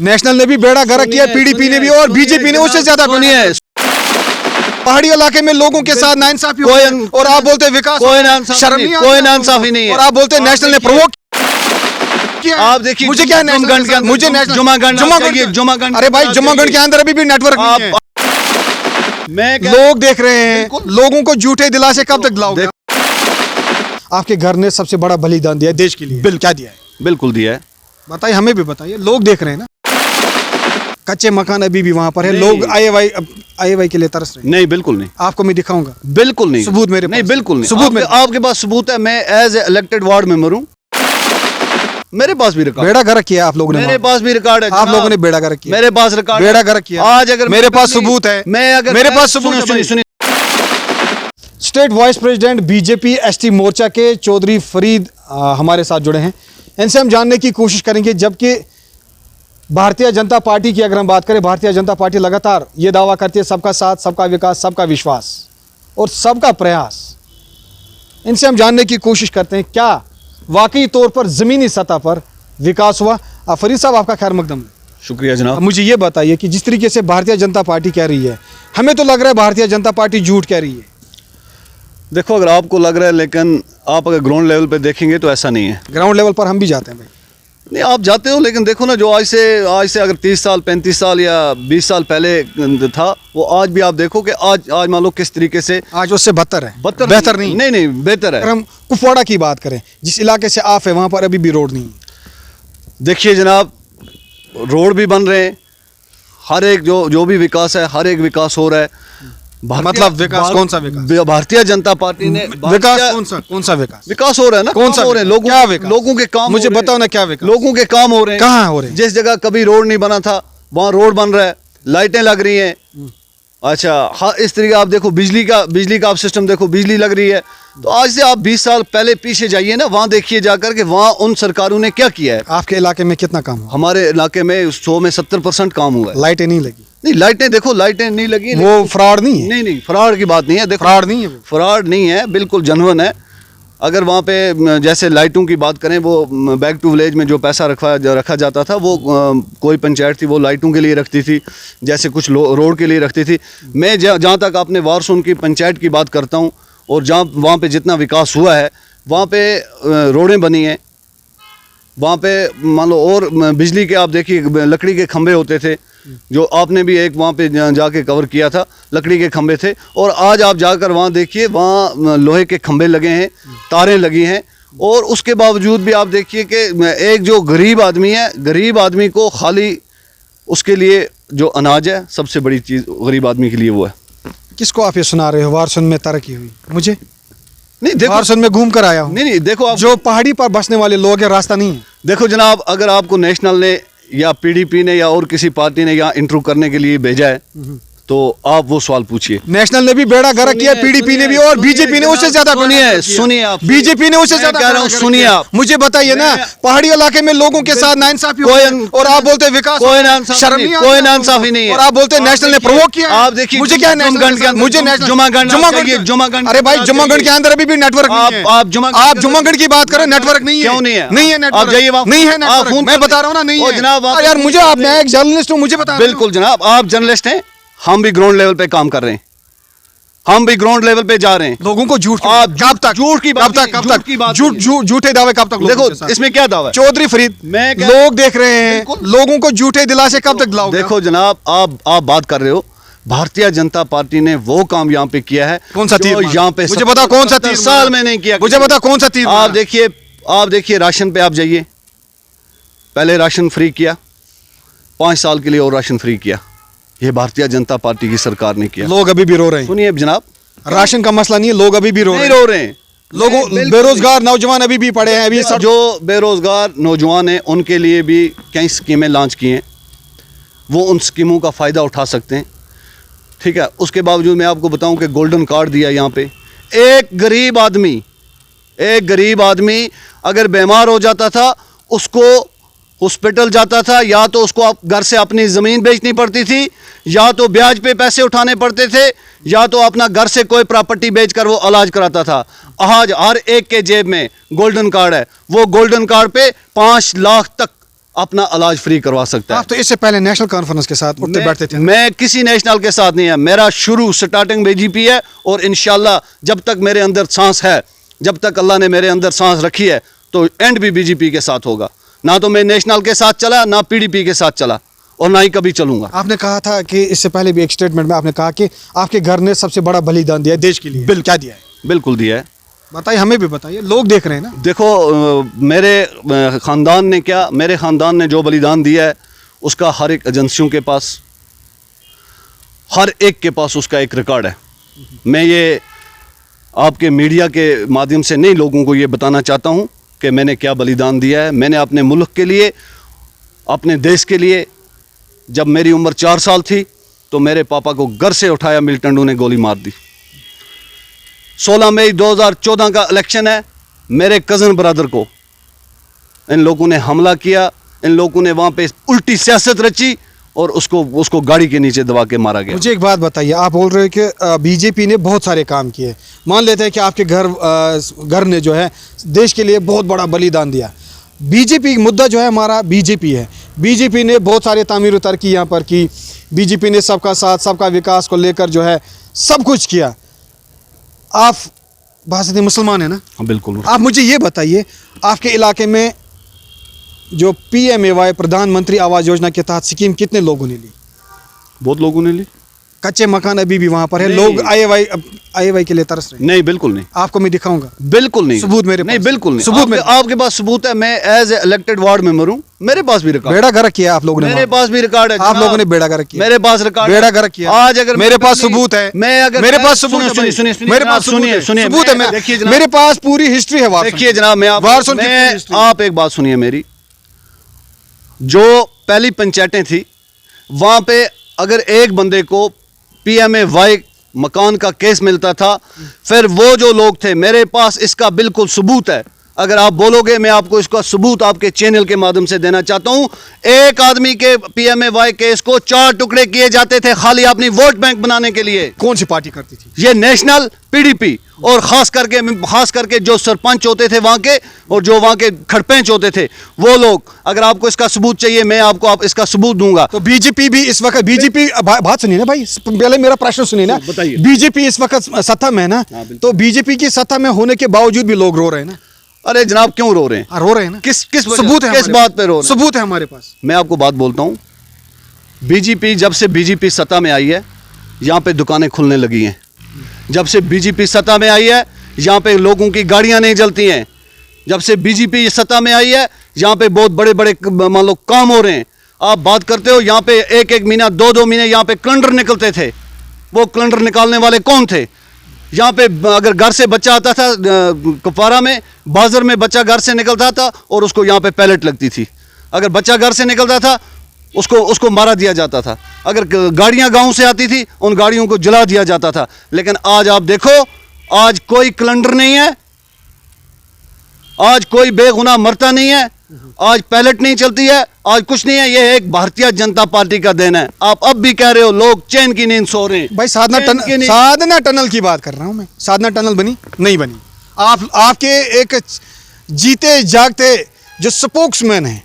National ने भी बेड़ा गर्क किया, पीडीपी ने भी, और बीजेपी ने उससे ज्यादा। सुनिए, पहाड़ी इलाके में लोगों के साथ नाइंसाफी कोई और आप बोलते हैं विकास, कोई नाइंसाफी शर्म नहीं, नहीं कोई आती नाइंसाफी नहीं है। और आप बोलते हैं नेशनल ने प्रोवोक किया। आप देखिए, मुझे क्या जुम्मगढ़ के अंदर, मुझे नेशनल जुम्मगढ़, अरे भाई जुम्मगढ़ के अंदर अभी भी नेटवर्क नहीं है। मैं लोग देख रहे हैं, लोगों को झूठे दिलासे कब तक दिलाओगे? आपके घर ने सबसे बड़ा बलिदान दिया देश के लिए, बिल क्या दिया है? बिल्कुल दिया है। बताइए, हमें भी बताइए, लोग देख रहे हैं ना, कच्चे मकान अभी भी वहां पर है, लोग आईएवाई के लिए तरस रहे हैं। नहीं, बिल्कुल नहीं, आपको मैं दिखाऊंगा, बिल्कुल नहीं सबूत मेरे पास। नहीं, बिल्कुल नहीं सबूत मेरे आपके पास सबूत है। मैं एज इलेक्टेड वार्ड मेंबर हूँ, मेरे पास भी रिकॉर्ड, बेड़ा गर्क किया आप लोगों ने, मेरे पास भी रिकॉर्ड है। आप लोगों ने बेड़ा गर्क किया, मेरे पास रिकॉर्ड, बेड़ा गर्क किया। आज अगर मेरे पास सबूत है, मैं अगर मेरे पास सबूत है। सुनिए, state vice president BJP ST Morcha के चौधरी फरीद हमारे साथ जुड़े हैं। इनसे हम जानने की कोशिश करेंगे, जबकि भारतीय जनता पार्टी की अगर हम बात करें, भारतीय जनता पार्टी लगातार ये दावा करती है सबका साथ, सबका विकास, सबका विश्वास और सबका प्रयास। इनसे हम जानने की कोशिश करते हैं क्या वाकई तौर पर जमीनी सतह पर विकास हुआ। फरीद साहब, आपका खैर मकदम। शुक्रिया जनाब। मुझे ये बताइए कि जिस तरीके से भारतीय जनता पार्टी कह रही है, हमें तो लग रहा है भारतीय जनता पार्टी झूठ कह रही है। देखो, अगर आपको लग रहा है, लेकिन आप अगर ग्राउंड लेवल पे देखेंगे तो ऐसा नहीं है। ग्राउंड लेवल पर हम भी जाते हैं भाई। नहीं, आप जाते हो, लेकिन देखो ना, जो आज से अगर 30 साल 35 साल या 20 साल पहले था, वो आज भी आप देखो कि आज मान लो किस तरीके से, आज उससे बदतर है। बेहतर नहीं, नहीं बेहतर है। अगर हम कुपवाड़ा की बात करें, जिस इलाके से आप है, वहां पर अभी भी रोड नहीं है। देखिए जनाब, रोड भी बन रहे हैं, हर एक जो भी विकास है, हर एक विकास हो रहा है। मतलब विकास कौन सा विकास? भारतीय जनता पार्टी ने विकास कौन सा विकास हो रहा है ना? कौन सा हो रहे हैं लोगों के काम, मुझे बताओ ना, क्या विकास? लोगों के काम हो रहे हैं। कहाँ हो रहे हैं? जिस जगह कभी रोड नहीं बना था, वहाँ रोड बन रहा है, लाइटें लग रही हैं। अच्छा, हाँ, इस तरीके आप देखो, बिजली का आप सिस्टम देखो, बिजली लग रही है। तो आज से आप 20 साल पहले पीछे जाइए ना, वहाँ देखिए जाकर के वहाँ उन सरकारों ने क्या किया है। आपके इलाके में कितना काम हुआ? हमारे इलाके में 100 में 70% काम हुआ है। लाइटें नहीं लगी? नहीं, लाइटें देखो, लाइटें नहीं लगी, वो फ्रॉड नहीं है? नहीं, फ्रॉड की बात नहीं है। देखो, फ्रॉड नहीं है, फ्रॉड नहीं है, बिल्कुल जेन्युइन है। अगर वहाँ पे जैसे लाइटों की बात करें, वो बैक टू विलेज में जो पैसा रखा जाता था, वो कोई पंचायत थी वो लाइटों के लिए रखती थी, जैसे कुछ रोड के लिए रखती थी। मैं जहाँ तक अपने वारसून की पंचायत की बात करता हूँ, और जहाँ वहाँ पे जितना विकास हुआ है, वहाँ पे रोडें बनी हैं, वहाँ पे मान लो, और बिजली के आप देखिए, लकड़ी के खंभे होते थे, जो आपने भी एक वहाँ पे जाके कवर किया था, लकड़ी के खंभे थे। और आज आप जाकर वहाँ देखिए, वहाँ लोहे के खंभे लगे हैं, तारें लगी हैं। और उसके बावजूद भी आप देखिए कि एक जो गरीब आदमी है, गरीब आदमी को खाली उसके लिए जो अनाज है, सबसे बड़ी चीज़ गरीब आदमी के लिए वो है। किसको आप ये सुना रहे हो? वारसन में तरक्की हुई? मुझे नहीं, देखो, वारसन में घूम कर आया हूँ। नहीं, देखो, आप जो पहाड़ी पर बसने वाले लोग हैं, रास्ता नहीं है। देखो जनाब, अगर आपको नेशनल ने या पीडीपी ने या और किसी पार्टी ने यहाँ इंटरव्यू करने के लिए भेजा है, तो आप वो सवाल पूछिए। नेशनल ने भी बेड़ा गर्क किया, पीडीपी ने भी, और बीजेपी ने उससे ज्यादा। सुनिए आप, बीजेपी ने उससे ज्यादा कह रहा हूँ, सुनिए आप। मुझे बताइए ना, पहाड़ी इलाके में लोगों के साथ नाइंसाफी और आप बोलते हैं विकास, कोई नाइंसाफी नहीं है। और आप बोलते हैं नेशनल ने प्रोवोक किया। आप देखिए, मुझे क्या जुम्मगढ़, अरे भाई जुम्मगढ़ के अंदर अभी भी नेटवर्क नहीं है। आप जुम्मगढ़ की बात करें, नेटवर्क नहीं है। क्यों नहीं है? नहीं है नेटवर्क, आप जाइए वहाँ, नहीं है नेटवर्क। मैं बता रहा हूँ ना, नहीं है जनाब। यार, मुझे, आप, मैं एक जर्नलिस्ट हूँ, मुझे बता। बिल्कुल जनाब, आप जर्नलिस्ट हैं, हम भी ग्राउंड लेवल पे काम कर रहे हैं, हम भी ग्राउंड लेवल पे जा रहे हैं। लोगों को झूठ, कब तक झूठ की बात, झूठे दावे कब तक? देखो, इसमें क्या दावा है? चौधरी फरीद, लोग देख रहे हैं, लोगों को झूठे दिलासे कब तक दिलाओगे? देखो जनाब, आप बात कर रहे हो, भारतीय जनता पार्टी ने वो काम यहाँ पे किया है। कौन सा तीर? यहाँ पे मुझे बता, कौन सा तीर? साल में नहीं किया। मुझे बता, कौन सा तीर? आप देखिए राशन पे आप जाइए, पहले राशन फ्री किया, 5 साल के लिए और राशन फ्री किया। ये भारतीय जनता पार्टी की सरकार ने किया। लोग अभी भी रो रहे हैं। सुनिए जनाब, राशन का मसला नहीं है, लोग अभी भी रो रहे हैं। लोगों, बेरोजगार नौजवान अभी भी पड़े हैं। अभी जो बेरोजगार नौजवान हैं, उनके लिए भी कई स्कीमें लॉन्च की हैं, वो उन स्कीमों का फ़ायदा उठा सकते हैं। ठीक है, उसके बावजूद मैं आपको बताऊं कि गोल्डन कार्ड दिया यहाँ पे। एक गरीब आदमी अगर बीमार हो जाता था, उसको हॉस्पिटल जाता था, या तो उसको घर से अपनी ज़मीन बेचनी पड़ती थी, या तो ब्याज पे पैसे उठाने पड़ते थे, या तो अपना घर से कोई प्रॉपर्टी बेचकर वो इलाज कराता था। आज हर एक के जेब में गोल्डन कार्ड है। वो गोल्डन कार्ड पे 5 लाख तक अपना इलाज फ्री करवा सकता है। आप तो इससे पहले नेशनल कॉन्फ्रेंस के साथ उठते बैठते थे। मैं किसी नेशनल के साथ नहीं है, मेरा शुरू स्टार्टिंग बीजेपी है और इंशाल्लाह जब तक मेरे अंदर सांस है, जब तक अल्लाह ने मेरे अंदर सांस रखी है, तो एंड भी बीजेपी के साथ होगा। ना तो मैं नेशनल के साथ चला, ना पीडीपी के साथ चला और ना ही कभी चलूंगा। आपने कहा था कि इससे पहले भी एक स्टेटमेंट में आपने कहा कि आपके घर ने सबसे बड़ा बलिदान दिया है देश के लिए। क्या दिया है? बिल्कुल दिया है। बताइए, हमें भी बताइए, लोग देख रहे हैं ना। देखो मेरे ख़ानदान ने क्या, मेरे ख़ानदान ने जो बलिदान दिया है उसका हर एक एजेंसियों के पास, हर एक के पास उसका एक रिकॉर्ड है। मैं ये आपके मीडिया के माध्यम से नहीं लोगों को ये बताना चाहता हूँ कि मैंने क्या बलिदान दिया है। मैंने अपने मुल्क के लिए, अपने देश के लिए, जब मेरी उम्र 4 साल थी तो मेरे पापा को घर से उठाया, मिलिटेंटों ने गोली मार दी। 16 मई 2014 का इलेक्शन है, मेरे कज़न ब्रदर को इन लोगों ने हमला किया, इन लोगों ने वहाँ पे उल्टी सियासत रची और उसको गाड़ी के नीचे दबा के मारा गया। मुझे एक बात बताइए, आप बोल रहे हैं कि बीजेपी ने बहुत सारे काम किए, मान लेते हैं कि आपके घर ने जो है देश के लिए बहुत बड़ा बलिदान दिया। बीजेपी मुद्दा जो है हमारा बीजेपी है। बीजेपी ने बहुत सारे तामीर तरक्की यहाँ पर की, बीजेपी ने सबका साथ सबका विकास को लेकर जो है सब कुछ किया। आप बासती मुसलमान है ना? हाँ बिल्कुल। आप मुझे ये बताइए, आपके इलाके में जो PMAY प्रधानमंत्री आवास योजना के तहत स्कीम कितने लोगों ने ली? बहुत लोगों ने ली। कच्चे मकान अभी भी वहां पर है, लोग IAY के लिए तरस रहे हैं। नहीं बिल्कुल नहीं। आपको मैं दिखाऊंगा, बिल्कुल नहीं। सबूत मेरे पास नहीं बिल्कुल नहीं। सबूत आपके पास सबूत है? मैं एज इलेक्टेड वार्ड मेंबर हूँ, मेरे पास भी रिकॉर्ड। बेड़ा गर्क किया आप लोगों ने, मेरे पास भी रिकॉर्ड है। आप लोगों ने बेड़ा गर्क किया, मेरे पास रिकॉर्ड, बेड़ा गर्क किया। आज अगर मेरे पास सबूत है, मैं अगर मेरे पास सबूत है, सुनिए मेरे पास सुनिए सबूत है, देखिए जनाब, मेरे पास पूरी हिस्ट्री है। देखिए जनाब, मैं आप एक बात सुनिए मेरी। जो पहली पंचायतें थी वहां पे अगर एक बंदे को PMAY मकान का केस मिलता था, फिर वो जो लोग थे, मेरे पास इसका बिल्कुल सबूत है। अगर आप बोलोगे मैं आपको इसका सबूत आपके चैनल के माध्यम से देना चाहता हूं। एक आदमी के PMAY केस को 4 टुकड़े किए जाते थे खाली अपनी वोट बैंक बनाने के लिए। कौन सी पार्टी करती थी? ये नेशनल PDP, और खास करके जो सरपंच होते थे वहां के और जो वहां के खड़पेंच होते थे वो लोग। अगर आपको इसका सबूत चाहिए मैं आपको इसका सबूत दूंगा। तो बीजेपी भी इस वक्त, बीजेपी बात सुनिए ना भाई, पहले मेरा प्रश्न सुनिए ना। बताइए। बीजेपी इस वक्त सत्ता में है ना, तो बीजेपी की सत्ता में होने के बावजूद भी लोग रो रहे हैं ना। अरे जनाब क्यों रो रहे हैं? रो रहे हैं ना। किस सबूत है, किस बात पे रो रहे हैं? सबूत है हमारे पास। मैं आपको बात बोलता हूँ, बीजेपी जब से बीजेपी सत्ता में आई है यहाँ पे दुकानें खुलने लगी हैं। जब से बीजेपी सत्ता में आई है यहाँ पे लोगों की गाड़ियाँ नहीं जलती हैं। जब से बीजेपी सत्ता में आई है यहाँ पे बहुत बड़े बड़े मान लो काम हो रहे हैं। आप बात करते हो यहाँ पे एक महीना 2 महीने यहाँ पे कैलेंडर निकलते थे। वो कैलेंडर निकालने वाले कौन थे? यहाँ पे अगर घर से बच्चा आता था, कुपवारा में बाजार में बच्चा घर से निकलता था और उसको यहाँ पे पैलेट लगती थी। अगर बच्चा घर से निकलता था उसको मारा दिया जाता था। अगर गाड़ियाँ गांव से आती थी उन गाड़ियों को जला दिया जाता था। लेकिन आज आप देखो, आज कोई कैलेंडर नहीं है, आज कोई बेगुनाह मरता नहीं है, आज पैलेट नहीं चलती है, आज कुछ नहीं है। ये एक भारतीय जनता पार्टी का देन है। आप अब भी कह रहे हो लोग चैन की नींद सो रहे हैं। भाई साधना टनल की बात कर रहा हूं मैं। साधना टनल बनी नहीं बनी? आपके एक जीते जागते जो स्पोक्समैन है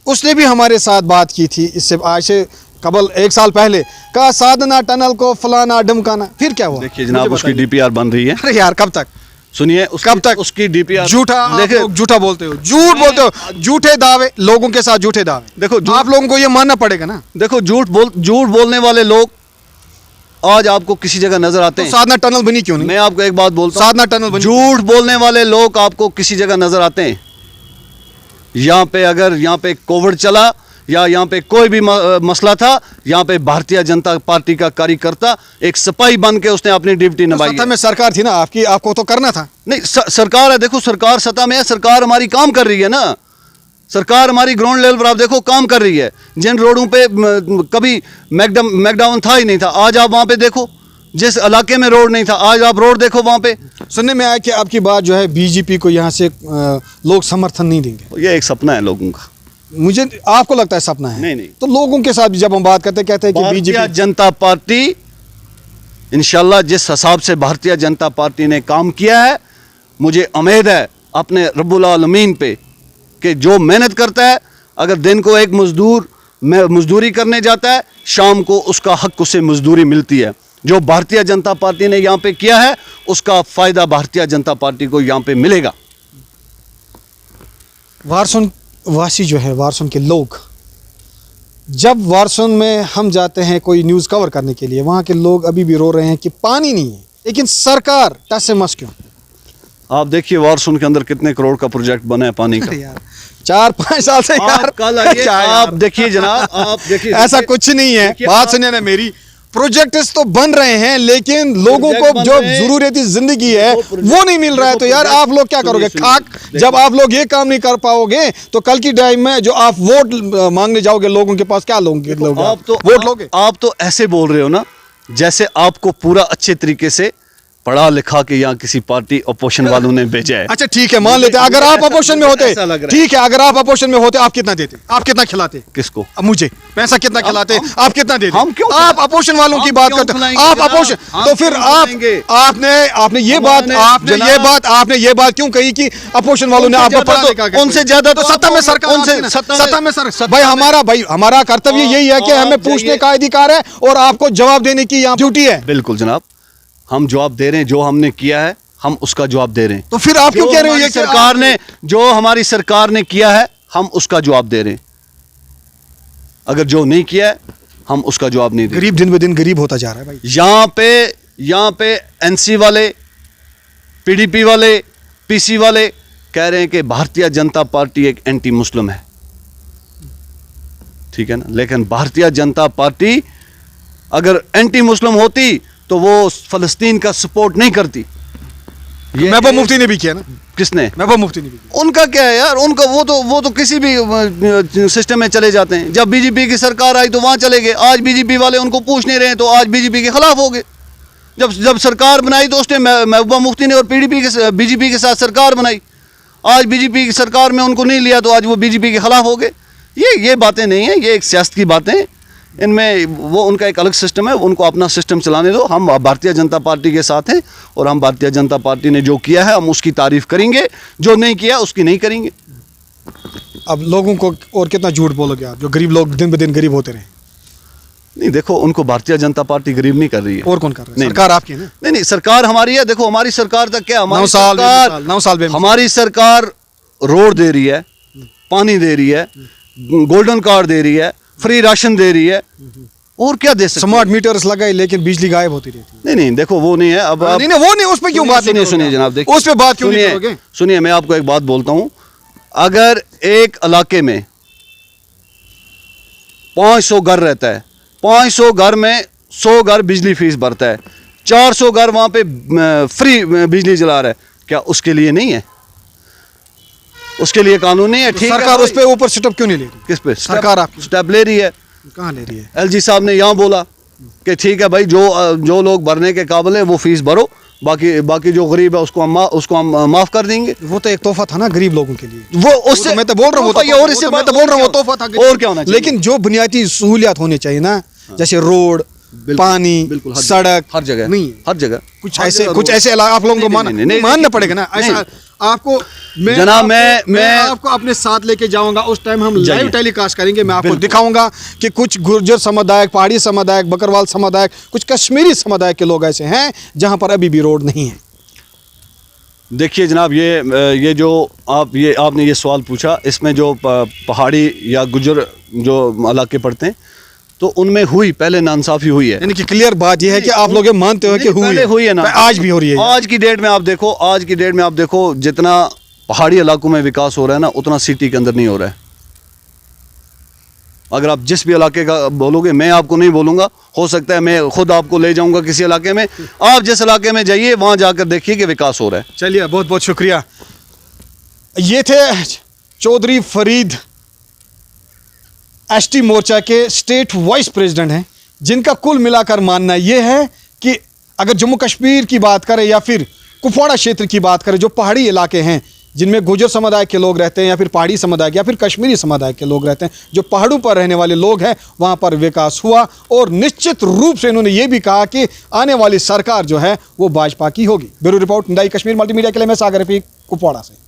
उसने भी हमारे साथ बात की थी इससे आज से कबल 1 साल पहले, कहा साधना टनल को फलाना ढमकाना। फिर क्या हुआ? देखिए जनाब, उसकी DPR बन रही है। अरे यार कब तक? सुनिए, कब तक उसकी DPR झूठा बोलते हो, झूठ बोलते हो, झूठे दावे, लोगों के साथ झूठे दावे। देखो आप लोगों को ये मानना पड़ेगा ना। देखो झूठ बोलने वाले लोग आज आपको किसी जगह नजर आते हैं। साधना टनल बनी क्यों नहीं? मैं आपको एक बात बोलता हूं, साधना टनल बनी। झूठ बोलने वाले लोग आपको किसी जगह नजर आते हैं। यहाँ पे अगर यहाँ पे कोविड चला या यहाँ पे कोई भी मसला था, यहाँ पे भारतीय जनता पार्टी का कार्यकर्ता एक सिपाही बन के उसने अपनी ड्यूटी निभाई। सत्ता में सरकार थी ना आपकी, आपको तो करना था। नहीं, सरकार है। देखो सरकार सत्ता में है, सरकार हमारी काम कर रही है ना। सरकार हमारी ग्राउंड लेवल पर आप देखो काम कर रही है। जिन रोडों पे कभी मैकडाउन था ही नहीं था, आज आप वहाँ पे देखो। जिस इलाके में रोड नहीं था आज आप रोड देखो वहाँ पे। सुनने में आया कि आपकी बात जो है बीजेपी को यहाँ से लोग समर्थन नहीं देंगे। ये एक सपना है लोगों का। मुझे आपको लगता है सपना है? नहीं। तो लोगों के साथ जब हम बात करते हैं कहते हैं कि बीजेपी जनता पार्टी इंशाल्लाह जिस हिसाब से भारतीय जनता पार्टी ने काम किया है, मुझे उम्मीद है अपने रब्बुल आलमीन पे कि जो मेहनत करता है अगर दिन को एक मजदूर मजदूरी करने जाता है, शाम को उसका हक उसे मजदूरी मिलती है। जो भारतीय जनता पार्टी ने यहाँ पे किया है उसका फ़ायदा भारतीय जनता पार्टी को यहाँ पे मिलेगा। वारसुन वासी जो है, वारसुन के लोग, जब वारसुन में हम जाते हैं कोई न्यूज़ कवर करने के लिए, वहाँ के लोग अभी भी रो रहे हैं कि पानी नहीं है, लेकिन सरकार टस से मस क्यों? आप देखिए वारसुन के अंदर कितने करोड़ का प्रोजेक्ट बना है पानी का। यार 4-5 साल से यार, कल आइए, क्या यार? आप देखिए जनाब, आप देखिए ऐसा कुछ नहीं है। बात सुनिए ना मेरी, प्रोजेक्ट्स तो बन रहे हैं लेकिन लोगों को जो जरूरती जिंदगी है वो नहीं मिल रहा है। तो यार आप लोग क्या करोगे? खाक, जब आप लोग ये काम नहीं कर पाओगे तो कल की टाइम में जो आप वोट मांगने जाओगे लोगों के पास, क्या लोगे? आप तो वोट लोगे? आप तो ऐसे बोल रहे हो ना जैसे आपको पूरा अच्छे तरीके से पढ़ा लिखा के यहाँ किसी पार्टी अपोजिशन वालों ने भेजा है। अच्छा ठीक है, मान लेते हैं अगर आप अपोजिशन में होते, ठीक है, अगर आप अपोजिशन में होते, आप कितना देते? आप कितना खिलाते? किसको? मुझे पैसा कितना खिलाते? आप कितना देते? हम क्यों? आप अपोजिशन वालों की बात करते हैं, आप अपोजिशन, तो फिर आपने ये बात क्यों कही कि अपोजिशन वालों ने आपको पढ़ा लिखा? उनसे ज्यादा तो सत्ता में सरकार, सत्ता में सर भाई हमारा कर्तव्य यही है कि हमें पूछने का अधिकार है और आपको जवाब देने की यहाँ ड्यूटी है। बिल्कुल जनाब, हम जवाब दे रहे हैं, जो हमने किया है हम उसका जवाब दे रहे हैं। तो फिर आप क्यों कह रहे हो ये सरकार ने, जो हमारी सरकार ने किया है हम उसका जवाब दे रहे हैं, अगर जो नहीं किया है हम उसका जवाब नहीं दे रहे। गरीब दिन ब दिन गरीब होता जा रहा है भाई। यहाँ पे एनसी वाले, पीडीपी वाले, पीसी वाले कह रहे हैं कि भारतीय जनता पार्टी एक एंटी मुस्लिम है, ठीक है ना, लेकिन भारतीय जनता पार्टी अगर एंटी मुस्लिम होती तो वो फलस्तीन का सपोर्ट नहीं करती। महबूबा मुफ्ती ने भी किया ना। किसने? महबूबा मुफ्ती ने भी किया। उनका क्या है यार, उनका वो तो किसी भी सिस्टम में चले जाते हैं। जब बीजेपी की सरकार आई तो वहां चले गए, आज बीजेपी वाले उनको पूछ नहीं रहे हैं तो आज बीजेपी के खिलाफ हो गए। जब सरकार बनाई तो उसने महबूबा मुफ्ती ने और बीजेपी के साथ सरकार बनाई, आज बीजेपी की सरकार में उनको नहीं लिया तो आज वो बीजेपी के खिलाफ हो गए। ये बातें नहीं है, ये एक सियासत की बातें हैं। इनमें वो उनका एक अलग सिस्टम है, उनको अपना सिस्टम चलाने दो। हम भारतीय जनता पार्टी के साथ हैं और हम भारतीय जनता पार्टी ने जो किया है हम उसकी तारीफ करेंगे, जो नहीं किया उसकी नहीं करेंगे। अब लोगों को और कितना झूठ बोलोगे आप, जो गरीब लोग दिन ब दिन गरीब होते रहे? नहीं देखो, उनको भारतीय जनता पार्टी गरीब नहीं कर रही है। और कौन कर रहा है? सरकार आपकी है ना? नहीं, सरकार हमारी है। देखो हमारी सरकार तक क्या, हमारी 9 साल में हमारी सरकार रोड दे रही है, पानी दे रही है, गोल्डन कार्ड दे रही है, फ्री राशन दे रही है, और क्या दे सकते? स्मार्ट मीटर्स लगाए लेकिन बिजली गायब होती रहती है। नहीं देखो वो नहीं है। अब नहीं वो नहीं, उस पे क्यों बात? सुनिए जनाब, देखिए उस पे बात क्यों नहीं करोगे? सुनिए, मैं आपको एक बात बोलता हूं, अगर एक इलाके में 500 घर रहता है, 500 घर में 100 घर बिजली फीस भरता है, 400 घर वहां पे फ्री बिजली जला रहा है, क्या उसके लिए नहीं है? उसके लिए कानून नहीं है? ठीक है, सरकार उस पे ऊपर स्टेप क्यों नहीं ले रही? किस पे सरकार आपकी स्टेप ले रही है? कहाँ ले रही है? एलजी साहब ने यहाँ बोला कि ठीक है भाई, जो लोग भरने के काबिल है वो फीस भरो, बाकी जो गरीब है उसको हम माफ कर देंगे। वो तो एक तोहफा था ना गरीब लोगों के लिए। वो उससे मैं तो बोल रहा हूँ, और इससे मैं तो बोल रहा हूँ तोहफा था। और क्या होना चाहिए? लेकिन जो बुनियादी सहूलियात होनी चाहिए ना, जैसे रोड, पानी, सड़क, हर जगह नहीं, हर जगह कुछ ऐसे आप लोगों को मानना पड़ेगा ना। ऐसा आपको जनाब, मैं आपको अपने साथ लेके जाऊंगा, उस टाइम हम लाइव टेलीकास्ट करेंगे। मैं आपको दिखाऊंगा कि कुछ गुर्जर समुदाय, पहाड़ी समुदाय, बकरवाल समुदाय, कुछ कश्मीरी समुदाय के लोग ऐसे हैं जहां पर अभी भी रोड नहीं है। देखिए जनाब, ये जो आपने ये सवाल पूछा, इसमें जो पहाड़ी या गुर्जर जो इलाके पड़ते हैं तो उनमें हुई पहले नाइंसाफी हुई है। यानी कि क्लियर बात यह है कि आप लोग ये मानते हो कि हुई है ना, आज भी हो रही है। आज की डेट में आप देखो जितना पहाड़ी इलाकों में विकास हो रहा है ना, उतना सिटी के अंदर नहीं हो रहा है। अगर आप जिस भी इलाके का बोलोगे, मैं आपको नहीं बोलूंगा, हो सकता है मैं खुद आपको ले जाऊंगा किसी इलाके में, आप जिस इलाके में जाइए वहां जाकर देखिए कि विकास हो रहा है। चलिए, बहुत बहुत शुक्रिया। ये थे चौधरी फरीद, एसटी मोर्चा के स्टेट वाइस प्रेसिडेंट हैं, जिनका कुल मिलाकर मानना यह है कि अगर जम्मू कश्मीर की बात करें या फिर कुपवाड़ा क्षेत्र की बात करें, जो पहाड़ी इलाके हैं जिनमें गुर्जर समुदाय के लोग रहते हैं या फिर पहाड़ी समुदाय के या फिर कश्मीरी समुदाय के लोग रहते हैं, जो पहाड़ों पर रहने वाले लोग हैं, वहाँ पर विकास हुआ। और निश्चित रूप से इन्होंने ये भी कहा कि आने वाली सरकार जो है वो भाजपा की होगी। ब्यूरो रिपोर्ट, नई कश्मीर मल्टीमीडिया के लिए मैं सागर रफीक, कुपवाड़ा से।